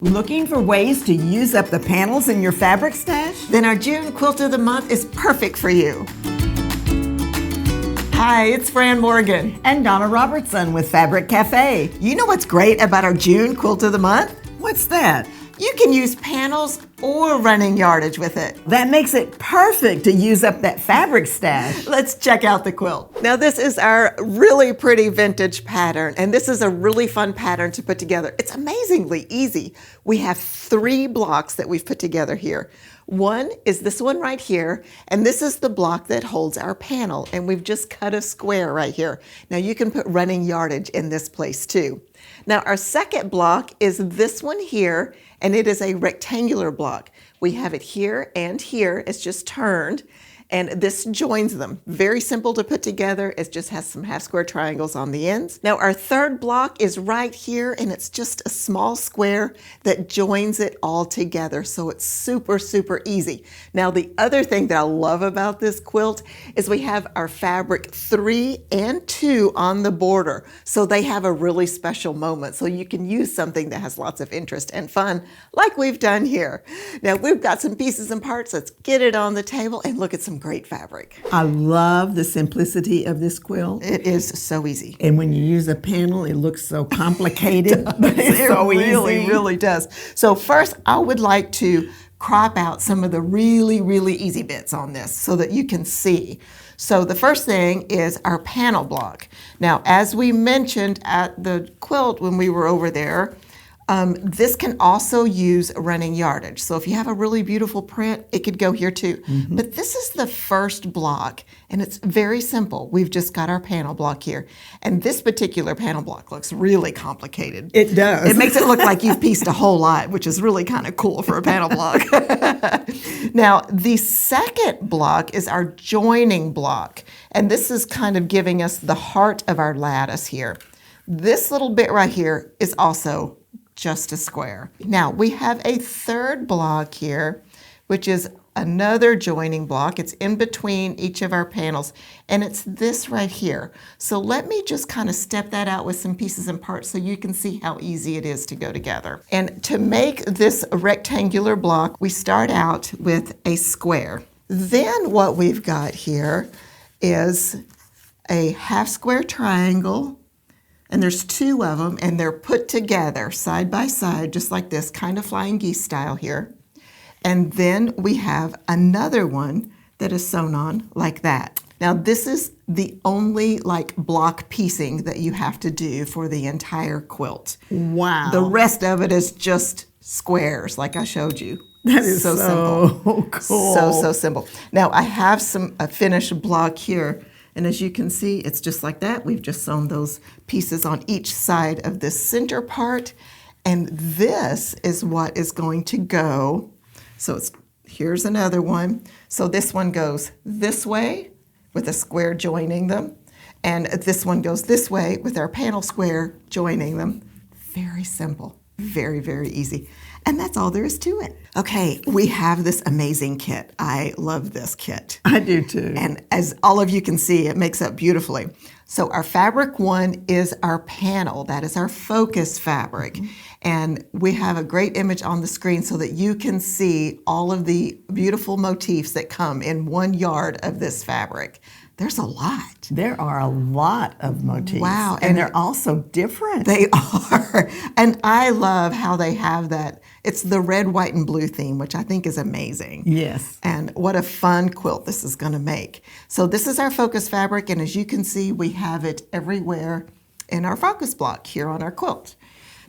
Looking for ways to use up the panels in your fabric stash? Then our June Quilt of the Month is perfect for you. Hi, it's Fran Morgan and Donna Robertson with Fabric Café. You know what's great about our June Quilt of the Month? What's that? You can use panels or running yardage with it. That makes it perfect to use up that fabric stash. Let's check out the quilt. Now this is our really pretty vintage pattern, and this is a really fun pattern to put together. It's amazingly easy. We have 3 blocks that we've put together here. One is this one right here, and this is the block that holds our panel, and we've just cut a square right here. Now you can put running yardage in this place too. Now our second block is this one here, and it is a rectangular block. We have it here and here. It's just turned, and this joins them. Very simple to put together. It just has some half square triangles on the ends. Now our third block is right here, and it's just a small square that joins it all together. So it's super, super easy. Now the other thing that I love about this quilt is we have our fabric 3 and 2 on the border. So they have a really special moment. So you can use something that has lots of interest and fun like we've done here. Now we've got some pieces and parts. Let's get it on the table and look at some great fabric. I love the simplicity of this quilt. It is so easy. And when you use a panel, it looks so complicated. But it's so really, easy. really does. So first, I would like to crop out some of the really, really easy bits on this so that you can see. So the first thing is our panel block. Now, as we mentioned at the quilt when we were over there, this can also use running yardage. So if you have a really beautiful print, it could go here too. But this is the first block, and it's very simple. We've just got our panel block here. And this particular panel block looks really complicated. It does. It makes it look like you've pieced a whole lot, which is really kind of cool for a panel block. Now, the second block is our joining block. And this is kind of giving us the heart of our lattice here. This little bit right here is also just a square. Now we have a third block here, which is another joining block. It's in between each of our panels, and it's this right here. So let me just kind of step that out with some pieces and parts so you can see how easy it is to go together. And to make this rectangular block, we start out with a square. Then what we've got here is a half square triangle, and there's 2 of them, and they're put together side by side, just like this, kind of flying geese style here. And then we have another one that is sewn on like that. Now this is the only like block piecing that you have to do for the entire quilt. Wow. The rest of it is just squares, like I showed you. That is so simple. cool. So simple. Now I have a finished block here. And as you can see, it's just like that. We've just sewn those pieces on each side of this center part. And this is what is going to go. So here's another one. So this one goes this way with a square joining them. And this one goes this way with our panel square joining them. Very simple. Very, very easy. And that's all there is to it. Okay, we have this amazing kit. I love this kit. I do too. And as all of you can see, it makes up beautifully. So our fabric 1 is our panel. That is our focus fabric. And we have a great image on the screen so that you can see all of the beautiful motifs that come in 1 yard of this fabric. There's a lot. There are a lot of motifs. Wow. And they're all so different. They are. And I love how they have that. It's the red, white, and blue theme, which I think is amazing. Yes. And what a fun quilt this is going to make. So this is our focus fabric, and as you can see, we have it everywhere in our focus block here on our quilt.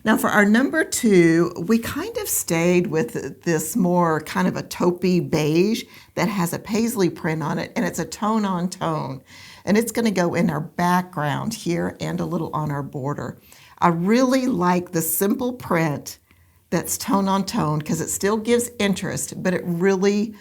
Now for our number 2, we kind of stayed with this more kind of a taupey beige that has a paisley print on it, and it's a tone on tone. And it's going to go in our background here and a little on our border. I really like the simple print that's tone on tone because it still gives interest, but it really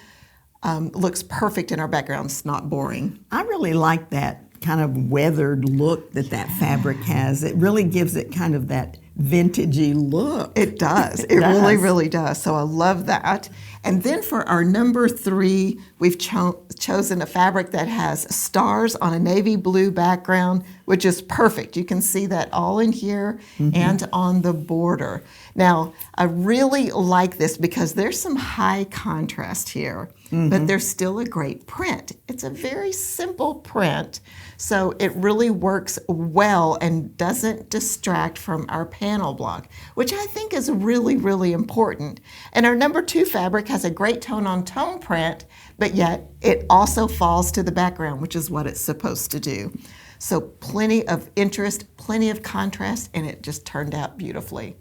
looks perfect in our background. It's not boring. I really like that kind of weathered look that fabric has. It really gives it kind of that vintagey look. It does. It really, really does. So I love that. And then for our number 3, we've chosen a fabric that has stars on a navy blue background, which is perfect. You can see that all in here and on the border. Now, I really like this because there's some high contrast here, but there's still a great print. It's a very simple print, so it really works well and doesn't distract from our panel block, which I think is really, really important. And our number 2 fabric has a great tone-on-tone print, but yet it also falls to the background, which is what it's supposed to do. So plenty of interest, plenty of contrast, and it just turned out beautifully.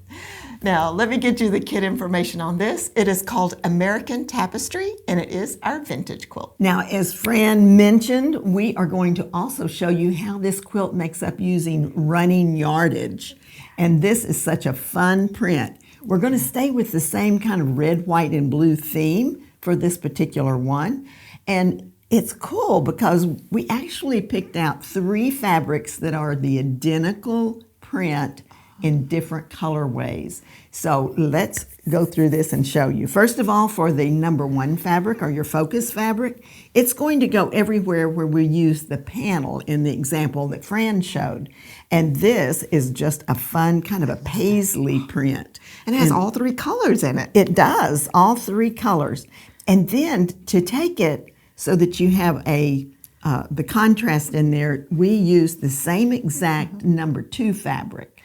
Now, let me get you the kit information on this. It is called American Tapestry, and it is our vintage quilt. Now, as Fran mentioned, we are going to also show you how this quilt makes up using running yardage. And this is such a fun print. We're going to stay with the same kind of red, white, and blue theme for this particular one. And it's cool because we actually picked out 3 fabrics that are the identical print in different colorways. So let's go through this and show you. First of all, for the number 1 fabric or your focus fabric, it's going to go everywhere where we use the panel in the example that Fran showed. And this is just a fun kind of a paisley print. And it has all 3 colors in it. It does, all 3 colors. And then to take it so that you have the contrast in there, we use the same exact number 2 fabric.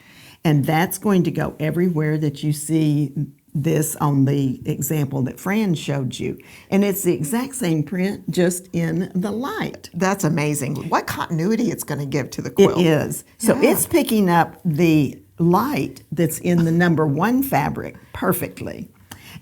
And that's going to go everywhere that you see this on the example that Fran showed you. And it's the exact same print, just in the light. That's amazing. What continuity it's going to give to the quilt. It is. So it's picking up the light that's in the number 1 fabric perfectly.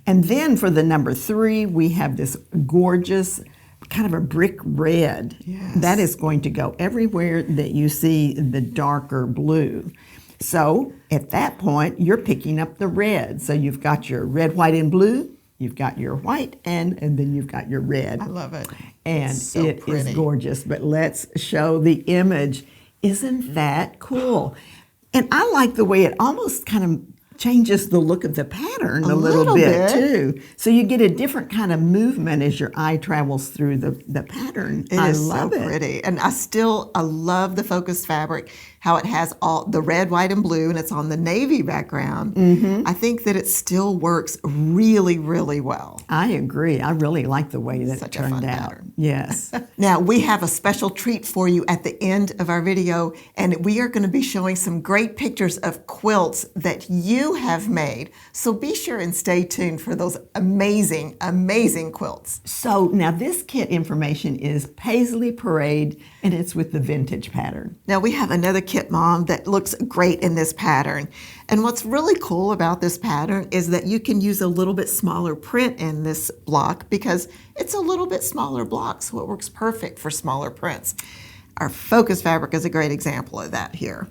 And then for the number 3, we have this gorgeous kind of a brick red. Yes. That is going to go everywhere that you see the darker blue. So at that point, you're picking up the red. So you've got your red, white, and blue. You've got your white, and then you've got your red. I love it. And so it pretty. is gorgeous. But let's show the image. Isn't that cool? And I like the way it almost kind of changes the look of the pattern a little bit too. So you get a different kind of movement as your eye travels through the pattern. I love it. So pretty. And I love the focus fabric, how it has all the red, white, and blue, and it's on the navy background. I think that it still works really, really well. I agree. I really like the way that Such it turned a fun out. pattern. Yes. Now, we have a special treat for you at the end of our video, and we are going to be showing some great pictures of quilts that you have made. So be sure and stay tuned for those amazing, amazing quilts. So now this kit information is Paisley Parade, and it's with the vintage pattern. Now we have another kit, Mom, that looks great in this pattern. And what's really cool about this pattern is that you can use a little bit smaller print in this block because it's a little bit smaller block, so it works perfect for smaller prints. Our focus fabric is a great example of that here.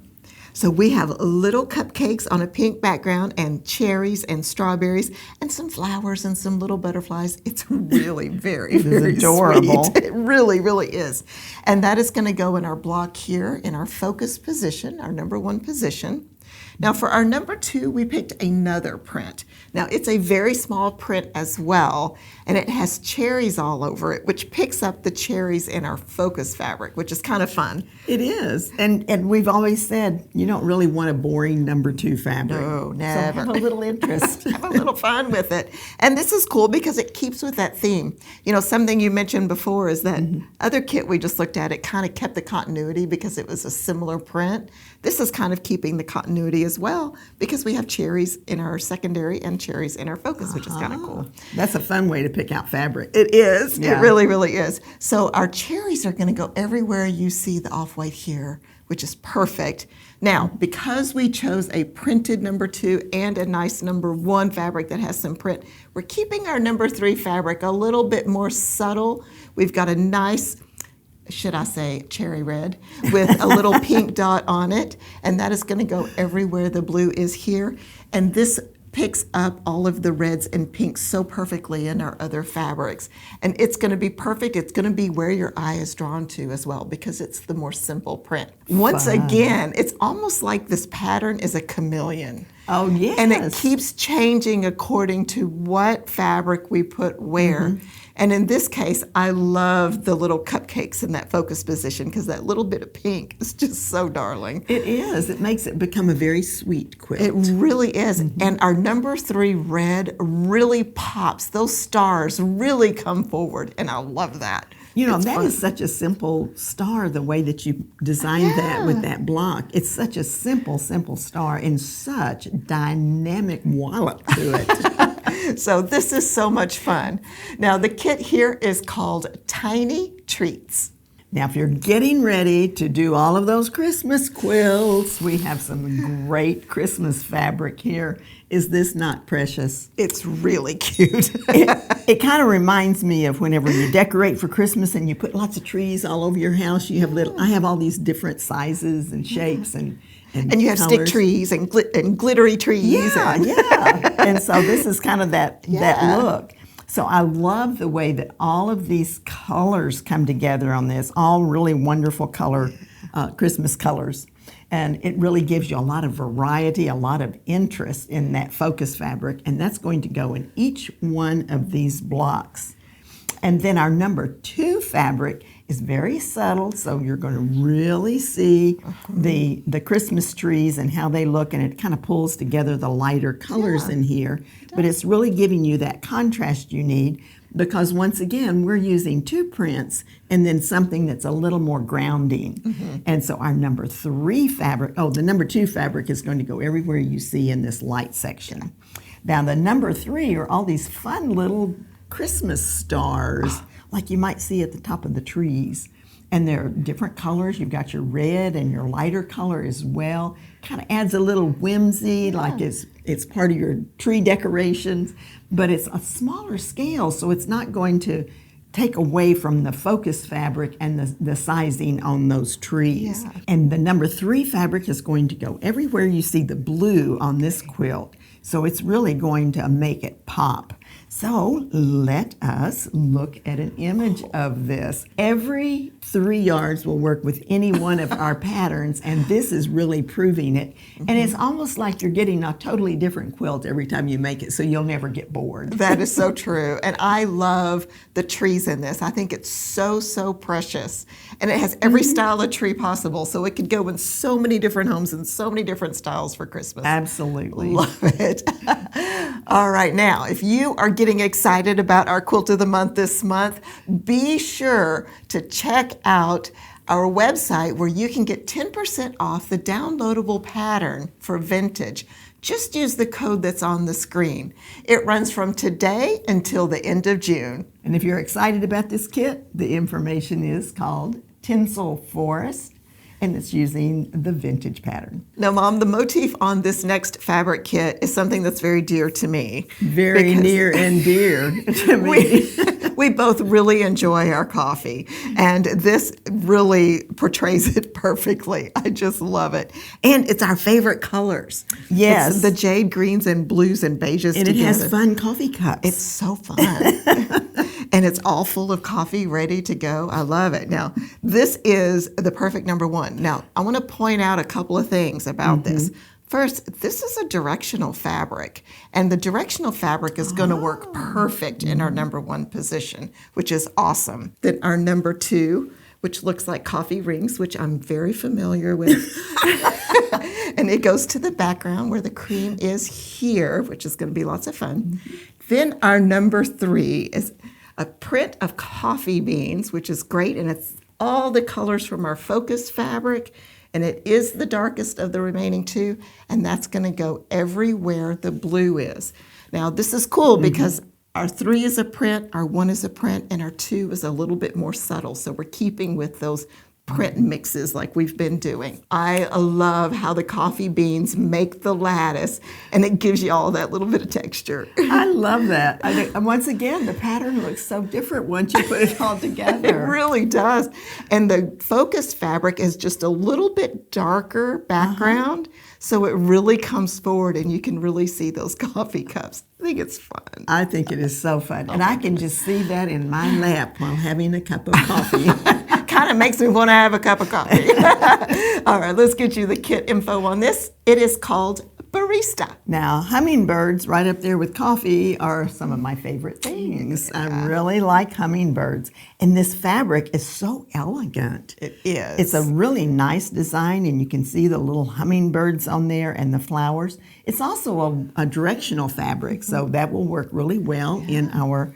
So we have little cupcakes on a pink background and cherries and strawberries and some flowers and some little butterflies. It's really very, very adorable. sweet. It really, really is. And that is going to go in our block here in our focus position, our number 1 position. Now for our number 2, we picked another print. Now it's a very small print as well, and it has cherries all over it, which picks up the cherries in our focus fabric, which is kind of fun. It is. And we've always said you don't really want a boring number 2 fabric. No, never. So have a little interest. Have a little fun with it. And this is cool because it keeps with that theme. You know, something you mentioned before is that other kit we just looked at, it kind of kept the continuity because it was a similar print. This is kind of keeping the continuity as well because we have cherries in our secondary and cherries in our focus, which is kind of cool. That's a fun way to pick out fabric. It is. Yeah. It really, really is. So our cherries are going to go everywhere you see the off-white here, which is perfect. Now, because we chose a printed number 2 and a nice number 1 fabric that has some print, we're keeping our number 3 fabric a little bit more subtle. We've got a nice, should I say, cherry red with a little pink dot on it, and that is going to go everywhere the blue is here. And this picks up all of the reds and pinks so perfectly in our other fabrics. And it's going to be perfect. It's going to be where your eye is drawn to as well because it's the more simple print. Once again, it's almost like this pattern is a chameleon. Oh, yes. And it keeps changing according to what fabric we put where. And in this case, I love the little cupcakes in that focus position because that little bit of pink is just so darling. It is. It makes it become a very sweet quilt. It really is. And our number 3 red really pops. Those stars really come forward, and I love that. You know, It's that fun. is such a simple star, the way that you designed that with that block. It's such a simple star and such dynamic wallop to it. So this is so much fun. Now the kit here is called Tiny Treats. Now, if you're getting ready to do all of those Christmas quilts, we have some great Christmas fabric here. Is this not precious? It's really cute. It kind of reminds me of whenever you decorate for Christmas and you put lots of trees all over your house. You have I have all these different sizes and shapes and you have colors. stick trees and glittery trees. Yeah. And so this is kind of that look. So I love the way that all of these colors come together on this, all really wonderful color, Christmas colors. And it really gives you a lot of variety, a lot of interest in that focus fabric, and that's going to go in each one of these blocks. And then our number 2 fabric is very subtle, so you're going to really see the Christmas trees and how they look, and it kind of pulls together the lighter colors in here. But it's really giving you that contrast you need because, once again, we're using 2 prints and then something that's a little more grounding. And so our number 3 fabric, the number 2 fabric is going to go everywhere you see in this light section. Now, the number 3 are all these fun little Christmas stars like you might see at the top of the trees. And they're different colors. You've got your red and your lighter color as well. Kind of adds a little whimsy, like it's part of your tree decorations, but it's a smaller scale, so it's not going to take away from the focus fabric and the sizing on those trees. And the number 3 fabric is going to go everywhere you see the blue on this quilt. So it's really going to make it pop. So let us look at an image of this. Every 3 yards will work with any one of our patterns, and this is really proving it. And it's almost like you're getting a totally different quilt every time you make it, so you'll never get bored. That is so true. And I love the trees in this. I think it's so precious. And it has every style of tree possible, so it could go in so many different homes and so many different styles for Christmas. Absolutely. Love it. All right, now, if you are getting excited about our Quilt of the Month this month, be sure to check out our website where you can get 10% off the downloadable pattern for vintage. Just use the code that's on the screen. It runs from today until the end of June. And if you're excited about this kit, the information is called Tinsel Forest, and it's using the vintage pattern. Now, Mom, the motif on this next fabric kit is something that's very dear to me. Very near and dear to me. We both really enjoy our coffee, and this really portrays it perfectly. I just love it. And it's our favorite colors. Yes. It's the jade greens and blues and beiges And together. it has fun coffee cups. It's so fun. And it's all full of coffee ready to go. I love it. Now, this is the perfect number 1. Now, I want to point out a couple of things about this. First, this is a directional fabric, and the directional fabric is going to work perfect in our number 1 position, which is awesome. Then our number 2, which looks like coffee rings, which I'm very familiar with. And it goes to the background where the cream is here, which is going to be lots of fun. Then our number 3 is a print of coffee beans, which is great, and it's all the colors from our focus fabric, and it is the darkest of the remaining 2, and that's going to go everywhere the blue is. Now, this is cool because our 3 is a print, our 1 is a print, and our 2 is a little bit more subtle, so we're keeping with those print mixes like we've been doing. I love how the coffee beans make the lattice, and it gives you all that little bit of texture. I love that. Once again, the pattern looks so different once you put it all together. It really does. And the focused fabric is just a little bit darker background, so it really comes forward and you can really see those coffee cups. I think it's fun. I think it is so fun. And I can just see that in my lap while having a cup of coffee. Kind of makes me want to have a cup of coffee. All right, let's get you the kit info on this. It is called Barista. Now, hummingbirds right up there with coffee are some of my favorite things. I really like hummingbirds. And this fabric is so elegant. It is. It's a really nice design, and you can see the little hummingbirds on there and the flowers. It's also a directional fabric, so that will work really well in our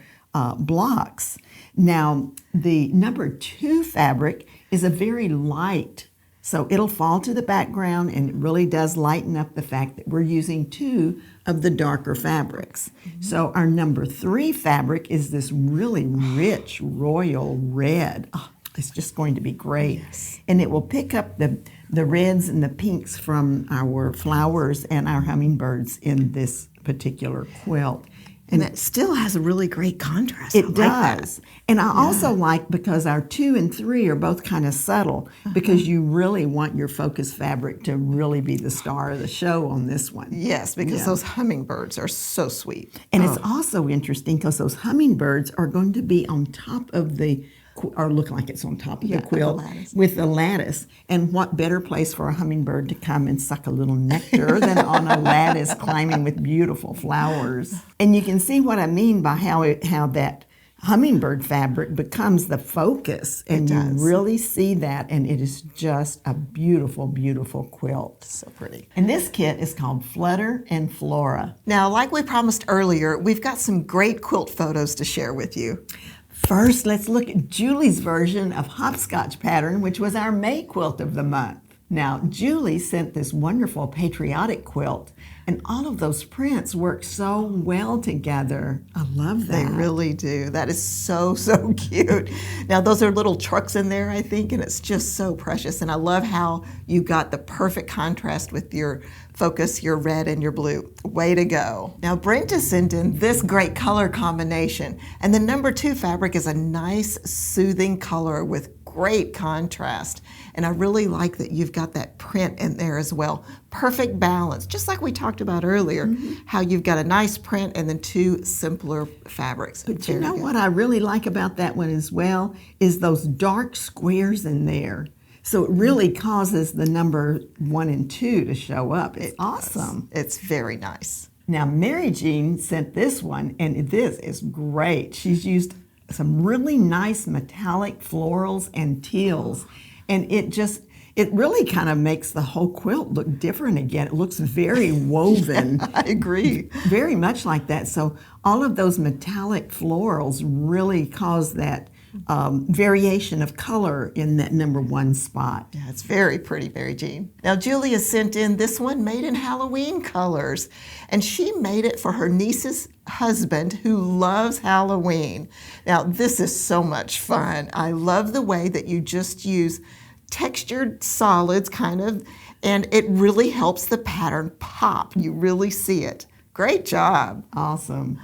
blocks. Now, the number 2 fabric is a very light, so it'll fall to the background, and it really does lighten up the fact that we're using 2 of the darker fabrics. So our number 3 fabric is this really rich royal red. Oh, it's just going to be great. Yes. And it will pick up the reds and the pinks from our flowers and our hummingbirds in this particular quilt. And it still has a really great contrast. It does. And I also like, because our 2 and 3 are both kind of subtle, because you really want your focus fabric to really be the star of the show on this one. Yes, because those hummingbirds are so sweet. And it's also interesting because those hummingbirds are going to be on top of or look like it's on top of the quilt with the lattice. And what better place for a hummingbird to come and suck a little nectar than on a lattice climbing with beautiful flowers. And you can see what I mean by how that hummingbird fabric becomes the focus. And you really see that, and it is just a beautiful, beautiful quilt. So pretty. And this kit is called Flutter and Flora. Now, like we promised earlier, we've got some great quilt photos to share with you. First, let's look at Julie's version of Hopscotch Pattern, which was our May quilt of the month. Now, Julie sent this wonderful patriotic quilt, and all of those prints work so well together. I love that. They really do. That is so, so cute. Now, those are little trucks in there, I think, and it's just so precious. And I love how you got the perfect contrast with your focus, your red and your blue. Way to go. Now, Brenta sent in this great color combination, and the number 2 fabric is a nice, soothing color with great contrast. And I really like that you've got that print in there as well. Perfect balance, just like we talked about earlier, how you've got a nice print and then 2 simpler fabrics. But you know what I really like about that one as well is those dark squares in there. So it really causes the number 1 and 2 to show up. It's awesome. It's very nice. Now, Mary Jean sent this one, and this is great. She's used some really nice metallic florals and teals, and it really kind of makes the whole quilt look different again. It looks very woven. I agree. Very much like that. So all of those metallic florals really cause that variation of color in that number 1 spot. Yeah, it's very pretty, Mary Jean. Now, Julia sent in this one made in Halloween colors, and she made it for her niece's husband who loves Halloween. Now, this is so much fun. I love the way that you just use textured solids kind of, and it really helps the pattern pop. You really see it. Great job. Awesome.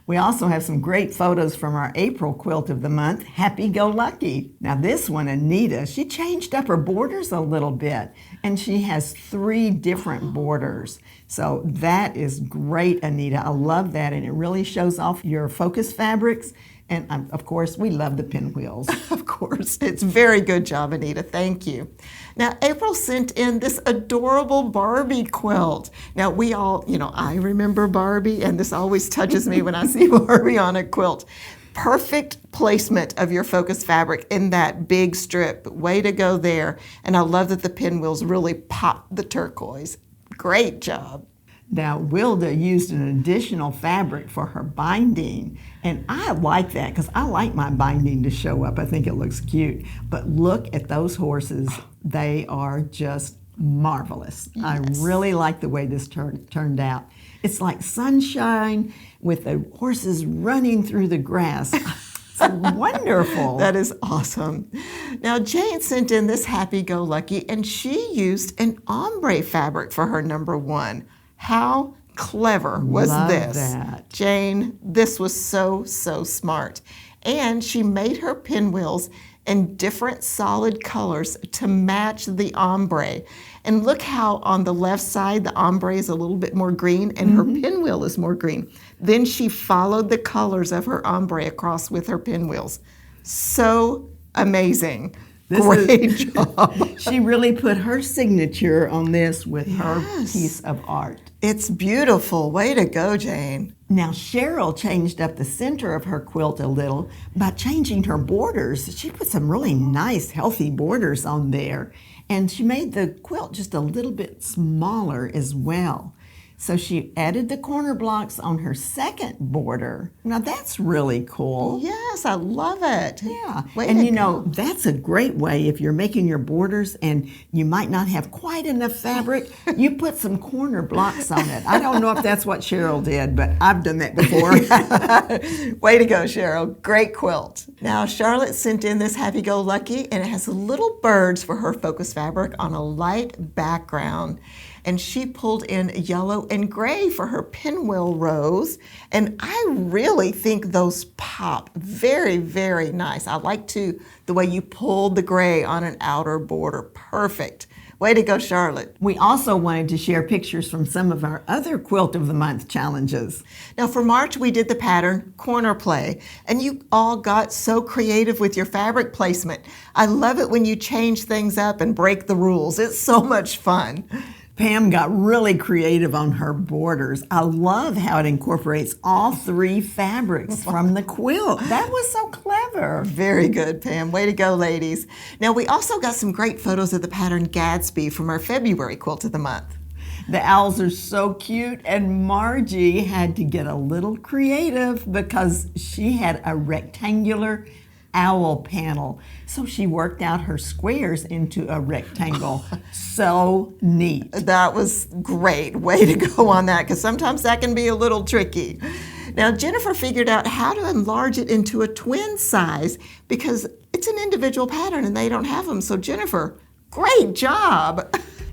We also have some great photos from our April quilt of the month, Happy Go Lucky. Now this one, Anita, she changed up her borders a little bit, and she has 3 different borders. So that is great, Anita. I love that, and it really shows off your focus fabrics. And of course, we love the pinwheels. Of course. It's very good job, Anita. Thank you. Now, April sent in this adorable Barbie quilt. Now, we all, I remember Barbie, and this always touches me when I see Barbie on a quilt. Perfect placement of your focus fabric in that big strip. Way to go there. And I love that the pinwheels really pop the turquoise. Great job. Now, Wilda used an additional fabric for her binding, and I like that because I like my binding to show up. I think it looks cute. But look at those horses. They are just marvelous. Yes. I really like the way this turned out. It's like sunshine with the horses running through the grass. Wonderful. That is awesome. Now, Jane sent in this happy-go-lucky, and she used an ombre fabric for her number one. How clever was Love this? that. Jane, this was so, so smart. And she made her pinwheels in different solid colors to match the ombre. And look how on the left side, the ombre is a little bit more green and her pinwheel is more green. Then she followed the colors of her ombre across with her pinwheels. So amazing. Great job. She really put her signature on this with her piece of art. It's beautiful. Way to go, Jane. Now, Cheryl changed up the center of her quilt a little by changing her borders. She put some really nice, healthy borders on there, and she made the quilt just a little bit smaller as well. So she added the corner blocks on her second border. Now, that's really cool. Yes, I love it. Yeah, Way and to you know, go. that's a great way if you're making your borders and you might not have quite enough fabric, you put some corner blocks on it. I don't know if that's what Cheryl did, but I've done that before. Way to go, Cheryl. Great quilt. Now, Charlotte sent in this happy-go-lucky, and it has little birds for her focus fabric on a light background. And she pulled in yellow and gray for her pinwheel rows. And I really think those pop very, very nice. I like the way you pulled the gray on an outer border. Perfect. Way to go, Charlotte. We also wanted to share pictures from some of our other Quilt of the Month challenges. Now for March, we did the pattern Corner Play, and you all got so creative with your fabric placement. I love it when you change things up and break the rules. It's so much fun. Pam got really creative on her borders. I love how it incorporates all three fabrics from the quilt. That was so clever. Very good, Pam. Way to go, ladies. Now, we also got some great photos of the pattern Gatsby from our February Quilt of the Month. The owls are so cute, and Margie had to get a little creative because she had a rectangular owl panel. So she worked out her squares into a rectangle. So neat. That was great. Way to go on that, because sometimes that can be a little tricky. Now, Jennifer figured out how to enlarge it into a twin size because it's an individual pattern and they don't have them. So Jennifer, great job.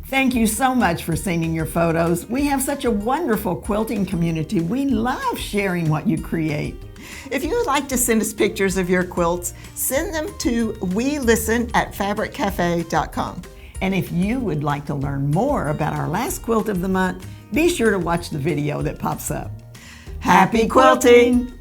Thank you so much for sending your photos. We have such a wonderful quilting community. We love sharing what you create. If you would like to send us pictures of your quilts, send them to welisten@fabriccafe.com. And if you would like to learn more about our last Quilt of the Month, be sure to watch the video that pops up. Happy quilting!